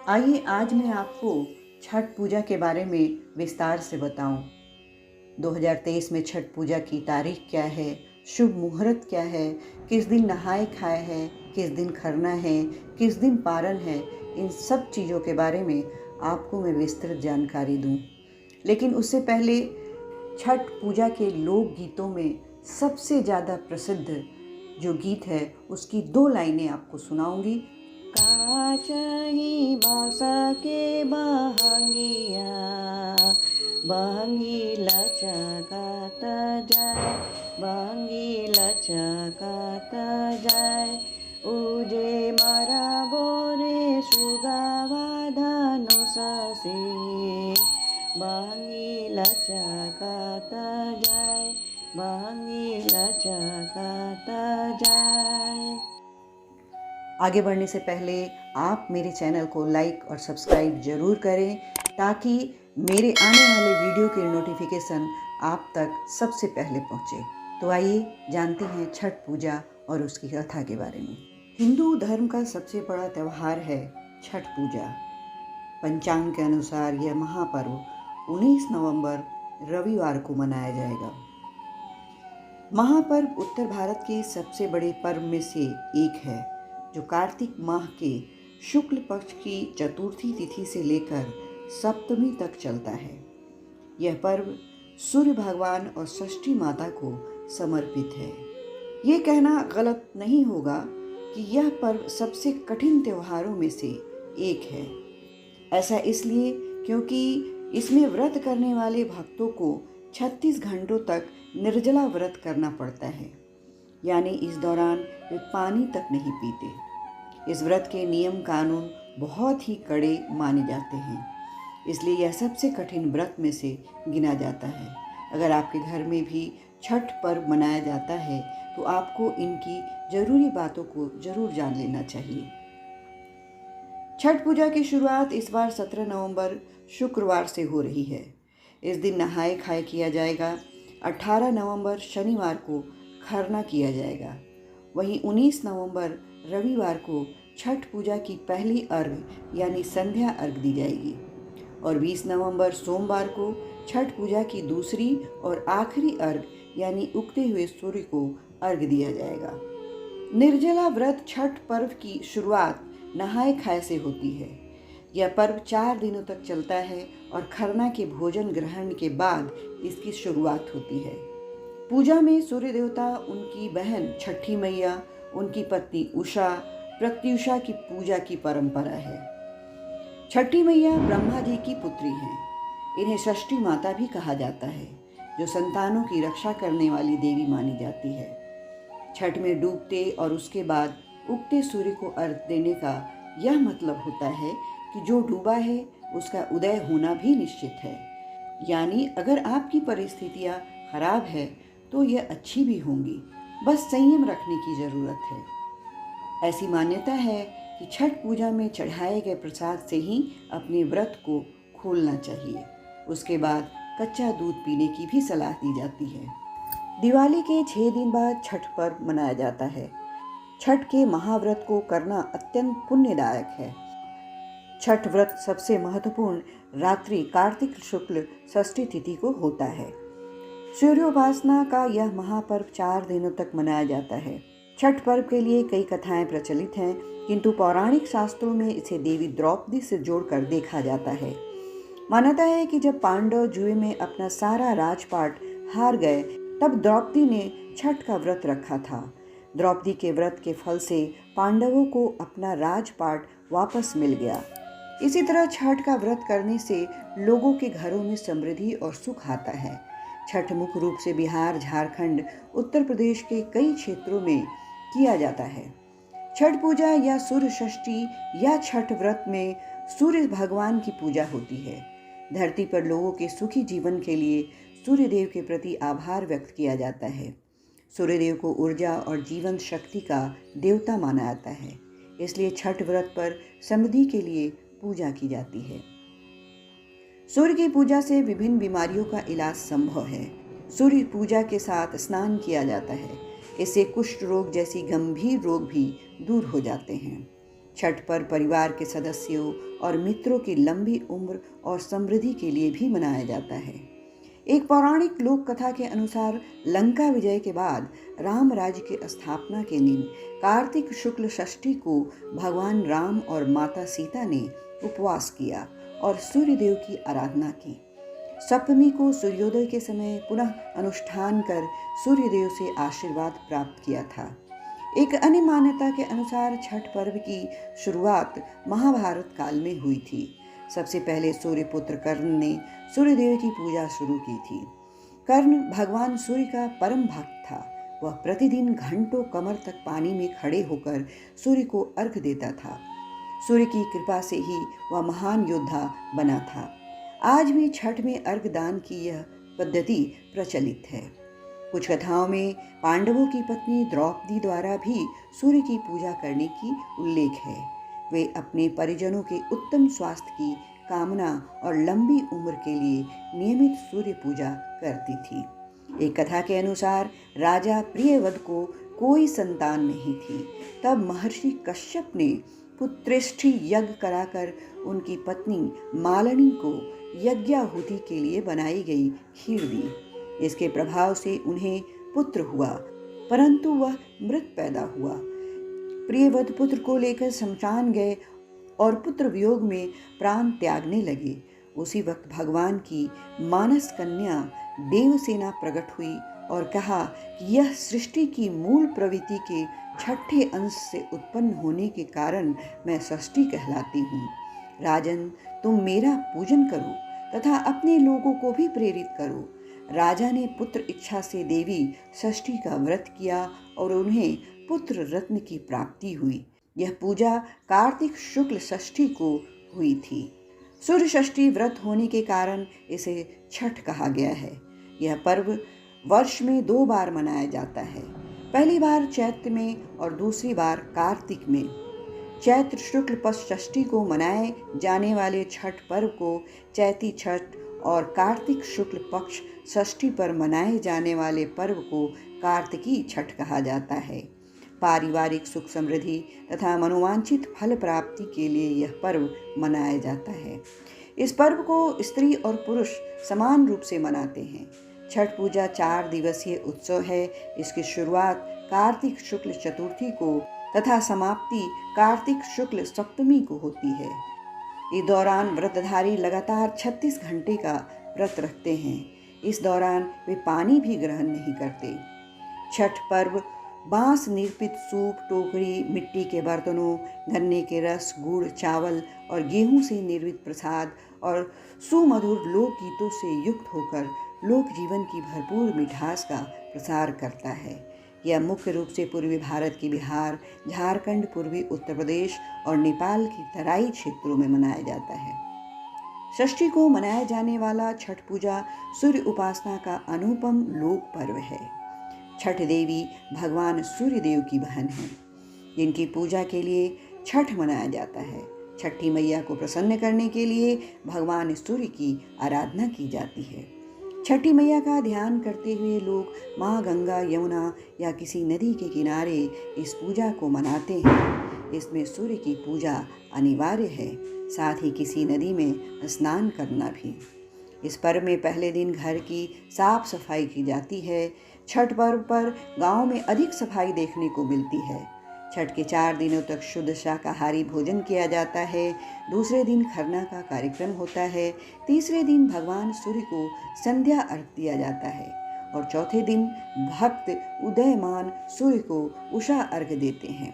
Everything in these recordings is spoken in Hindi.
आइए आज मैं आपको छठ पूजा के बारे में विस्तार से बताऊं। 2023 में छठ पूजा की तारीख क्या है, शुभ मुहूर्त क्या है, किस दिन नहाए खाए है, किस दिन खरना है, किस दिन पारण है, इन सब चीज़ों के बारे में आपको मैं विस्तृत जानकारी दूं। लेकिन उससे पहले छठ पूजा के लोक गीतों में सबसे ज़्यादा प्रसिद्ध जो गीत है उसकी 2 लाइनें आपको सुनाऊंगी। काचही बासा के बहंगिया, बहंगी लचकत जाए, बहंगी लचकत जाए। उजे मारा बोरे सुगावा धनुष से, बहंगी लचकत जाए, बहंगी लचकत जाए। आगे बढ़ने से पहले आप मेरे चैनल को लाइक और सब्सक्राइब जरूर करें ताकि मेरे आने वाले वीडियो के नोटिफिकेशन आप तक सबसे पहले पहुंचे। तो आइए जानते हैं छठ पूजा और उसकी कथा के बारे में। हिंदू धर्म का सबसे बड़ा त्यौहार है छठ पूजा। पंचांग के अनुसार यह महापर्व 19 नवंबर रविवार को मनाया जाएगा। महापर्व उत्तर भारत के सबसे बड़े पर्व में से एक है जो कार्तिक माह के शुक्ल पक्ष की चतुर्थी तिथि से लेकर सप्तमी तक चलता है। यह पर्व सूर्य भगवान और षष्ठी माता को समर्पित है। ये कहना गलत नहीं होगा कि यह पर्व सबसे कठिन त्योहारों में से एक है। ऐसा इसलिए क्योंकि इसमें व्रत करने वाले भक्तों को 36 घंटों तक निर्जला व्रत करना पड़ता है, यानी इस दौरान वे पानी तक नहीं पीते। इस व्रत के नियम कानून बहुत ही कड़े माने जाते हैं, इसलिए यह सबसे कठिन व्रत में से गिना जाता है। अगर आपके घर में भी छठ पर्व मनाया जाता है तो आपको इनकी जरूरी बातों को जरूर जान लेना चाहिए। छठ पूजा की शुरुआत इस बार 17 नवंबर शुक्रवार से हो रही है। इस दिन नहाए खाए किया जाएगा। 18 नवंबर शनिवार को खरना किया जाएगा। वहीं 19 नवंबर रविवार को छठ पूजा की पहली अर्घ यानी संध्या अर्घ दी जाएगी और 20 नवंबर सोमवार को छठ पूजा की दूसरी और आखिरी अर्घ यानी उगते हुए सूर्य को अर्घ दिया जाएगा। निर्जला व्रत छठ पर्व की शुरुआत नहाए खाए से होती है। यह पर्व 4 दिनों तक चलता है और खरना के भोजन ग्रहण के बाद इसकी शुरुआत होती है। पूजा में सूर्य देवता, उनकी बहन छठी मैया, उनकी पत्नी उषा, प्रत्युषा की पूजा की परंपरा है। छठी मैया ब्रह्मा जी की पुत्री हैं। इन्हें षष्ठी माता भी कहा जाता है, जो संतानों की रक्षा करने वाली देवी मानी जाती है। छठ में डूबते और उसके बाद उगते सूर्य को अर्घ देने का यह मतलब होता है कि जो डूबा है उसका उदय होना भी निश्चित है। यानी अगर आपकी परिस्थितियां खराब है तो यह अच्छी भी होंगी, बस संयम रखने की जरूरत है। ऐसी मान्यता है कि छठ पूजा में चढ़ाए गए प्रसाद से ही अपने व्रत को खोलना चाहिए। उसके बाद कच्चा दूध पीने की भी सलाह दी जाती है। दिवाली के 6 दिन बाद छठ पर्व मनाया जाता है। छठ के महाव्रत को करना अत्यंत पुण्यदायक है। छठ व्रत सबसे महत्वपूर्ण रात्रि कार्तिक शुक्ल षष्ठी तिथि को होता है। सूर्योपासना का यह महापर्व 4 दिनों तक मनाया जाता है। छठ पर्व के लिए कई कथाएं प्रचलित हैं, किंतु पौराणिक शास्त्रों में इसे देवी द्रौपदी से जोड़कर देखा जाता है। मान्यता है कि जब पांडव जुए में अपना सारा राजपाट हार गए तब द्रौपदी ने छठ का व्रत रखा था। द्रौपदी के व्रत के फल से पांडवों को अपना राजपाट वापस मिल गया। इसी तरह छठ का व्रत करने से लोगों के घरों में समृद्धि और सुख आता है। छठ मुख्य रूप से बिहार, झारखंड, उत्तर प्रदेश के कई क्षेत्रों में किया जाता है। छठ पूजा या सूर्य षष्ठी या छठ व्रत में सूर्य भगवान की पूजा होती है। धरती पर लोगों के सुखी जीवन के लिए सूर्य देव के प्रति आभार व्यक्त किया जाता है। सूर्य देव को ऊर्जा और जीवन शक्ति का देवता माना जाता है, इसलिए छठ व्रत पर समृद्धि के लिए पूजा की जाती है। सूर्य की पूजा से विभिन्न बीमारियों का इलाज संभव है। सूर्य पूजा के साथ स्नान किया जाता है। इससे कुष्ठ रोग जैसी गंभीर रोग भी दूर हो जाते हैं। छठ पर्व परिवार के सदस्यों और मित्रों की लंबी उम्र और समृद्धि के लिए भी मनाया जाता है। एक पौराणिक लोक कथा के अनुसार लंका विजय के बाद राम राज्य की स्थापना के दिन कार्तिक शुक्ल षष्ठी को भगवान राम और माता सीता ने उपवास किया और सूर्यदेव की आराधना की। सप्तमी को सूर्योदय के समय पुनः अनुष्ठान कर सूर्यदेव से आशीर्वाद प्राप्त किया था। एक अन्य मान्यता के अनुसार छठ पर्व की शुरुआत महाभारत काल में हुई थी। सबसे पहले सूर्यपुत्र कर्ण ने सूर्यदेव की पूजा शुरू की थी। कर्ण भगवान सूर्य का परम भक्त था। वह प्रतिदिन घंटों कमर तक पानी में खड़े होकर सूर्य को अर्घ देता था। सूर्य की कृपा से ही वह महान योद्धा बना था। आज भी छठ में अर्घ दान की यह पद्धति प्रचलित है। कुछ कथाओं में पांडवों की पत्नी द्रौपदी द्वारा भी सूर्य की पूजा करने की उल्लेख है। वे अपने परिजनों के उत्तम स्वास्थ्य की कामना और लंबी उम्र के लिए नियमित सूर्य पूजा करती थी। एक कथा के अनुसार राजा प्रियव्रत को कोई संतान नहीं थी। तब महर्षि कश्यप ने पुत्रेष्ठि यज्ञ कराकर उनकी पत्नी मालिनी को यज्ञाहुति के लिए बनाई गई खीर दी। इसके प्रभाव से उन्हें पुत्र हुआ, परंतु वह मृत पैदा हुआ। प्रियव्रत पुत्र को लेकर शमशान गए और पुत्र वियोग में प्राण त्यागने लगे। उसी वक्त भगवान की मानस कन्या देवसेना प्रकट हुई और कहा कि यह सृष्टि की मूल प्रवृत्ति के छठे अंश से उत्पन्न होने के कारण मैं षष्ठी कहलाती हूँ। राजन, तुम मेरा पूजन करो तथा अपने लोगों को भी प्रेरित करो। राजा ने पुत्र इच्छा से देवी षष्ठी का व्रत किया और उन्हें पुत्र रत्न की प्राप्ति हुई। यह पूजा कार्तिक शुक्ल षष्ठी को हुई थी। सूर्य षष्ठी व्रत होने के कारण इसे छठ कहा गया है। यह पर्व वर्ष में 2 बार मनाया जाता है। पहली बार चैत्र में और दूसरी बार कार्तिक में। चैत्र शुक्ल पक्ष षष्ठी को मनाए जाने वाले छठ पर्व को चैती छठ और कार्तिक शुक्ल पक्ष षष्ठी पर मनाए जाने वाले पर्व को कार्तिकी छठ कहा जाता है। पारिवारिक सुख समृद्धि तथा मनोवांछित फल प्राप्ति के लिए यह पर्व मनाया जाता है। इस पर्व को स्त्री और पुरुष समान रूप से मनाते हैं। छठ पूजा 4 दिवसीय उत्सव है। इसकी शुरुआत कार्तिक शुक्ल चतुर्थी को तथा समाप्ति कार्तिक शुक्ल सप्तमी को होती है। इस दौरान व्रतधारी लगातार 36 घंटे का व्रत रखते हैं। इस दौरान वे पानी भी ग्रहण नहीं करते। छठ पर्व बांस निर्मित सूप, टोकरी, मिट्टी के बर्तनों, गन्ने के रस, गुड़, चावल और गेहूं से निर्मित प्रसाद और सुमधुर लोकगीतों से युक्त होकर लोक जीवन की भरपूर मिठास का प्रसार करता है। यह मुख्य रूप से पूर्वी भारत के बिहार, झारखंड, पूर्वी उत्तर प्रदेश और नेपाल की तराई क्षेत्रों में मनाया जाता है। षष्ठी को मनाया जाने वाला छठ पूजा सूर्य उपासना का अनुपम लोक पर्व है। छठ देवी भगवान सूर्य देव की बहन है, जिनकी पूजा के लिए छठ मनाया जाता है। छठी मैया को प्रसन्न करने के लिए भगवान सूर्य की आराधना की जाती है। छठी मैया का ध्यान करते हुए लोग माँ गंगा, यमुना या किसी नदी के किनारे इस पूजा को मनाते हैं। इसमें सूर्य की पूजा अनिवार्य है, साथ ही किसी नदी में स्नान करना भी। इस पर्व में पहले दिन घर की साफ सफाई की जाती है। छठ पर्व पर गांव में अधिक सफाई देखने को मिलती है। छठ के 4 दिनों तक शुद्ध शाकाहारी भोजन किया जाता है। दूसरे दिन खरना का कार्यक्रम होता है। तीसरे दिन भगवान सूर्य को संध्या अर्घ दिया जाता है और चौथे दिन भक्त उदयमान सूर्य को उषा अर्घ देते हैं।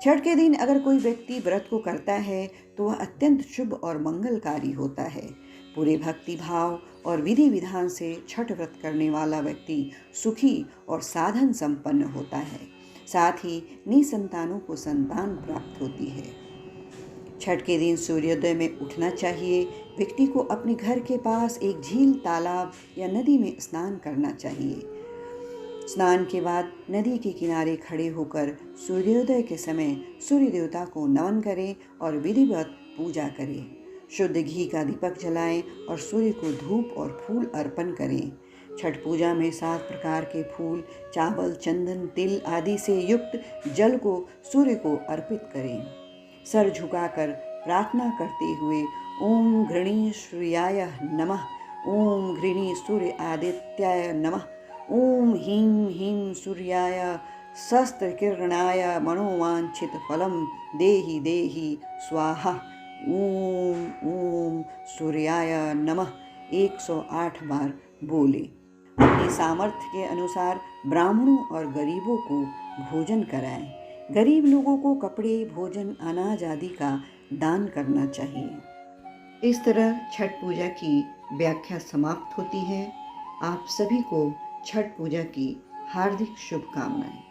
छठ के दिन अगर कोई व्यक्ति व्रत को करता है तो वह अत्यंत शुभ और मंगलकारी होता है। पूरे भक्ति भाव और विधि विधान से छठ व्रत करने वाला व्यक्ति सुखी और साधन संपन्न होता है। साथ ही निसंतानों को संतान प्राप्त होती है। छठ के दिन सूर्योदय में उठना चाहिए। व्यक्ति को अपने घर के पास एक झील, तालाब या नदी में स्नान करना चाहिए। स्नान के बाद नदी के किनारे खड़े होकर सूर्योदय के समय सूर्य देवता को नमन करें और विधिवत पूजा करें। शुद्ध घी का दीपक जलाएं और सूर्य को धूप और फूल अर्पण करें। छठ पूजा में 7 प्रकार के फूल, चावल, चंदन, तिल आदि से युक्त जल को सूर्य को अर्पित करें। सर झुकाकर प्रार्थना करते हुए ओम घृणी सूर्याय नमः, ओम घृणी सूर्य आदित्याय नमः, ओम ह्रीं ह्रीं सूर्याय शस्त्रकिरणाय मनोवांछित फलम देहि देहि स्वाहा, ओम ओम सूर्याय नमः 108 बार बोले। अपनी सामर्थ्य के अनुसार ब्राह्मणों और गरीबों को भोजन कराएं। गरीब लोगों को कपड़े, भोजन, अनाज आदि का दान करना चाहिए। इस तरह छठ पूजा की व्याख्या समाप्त होती है। आप सभी को छठ पूजा की हार्दिक शुभकामनाएं।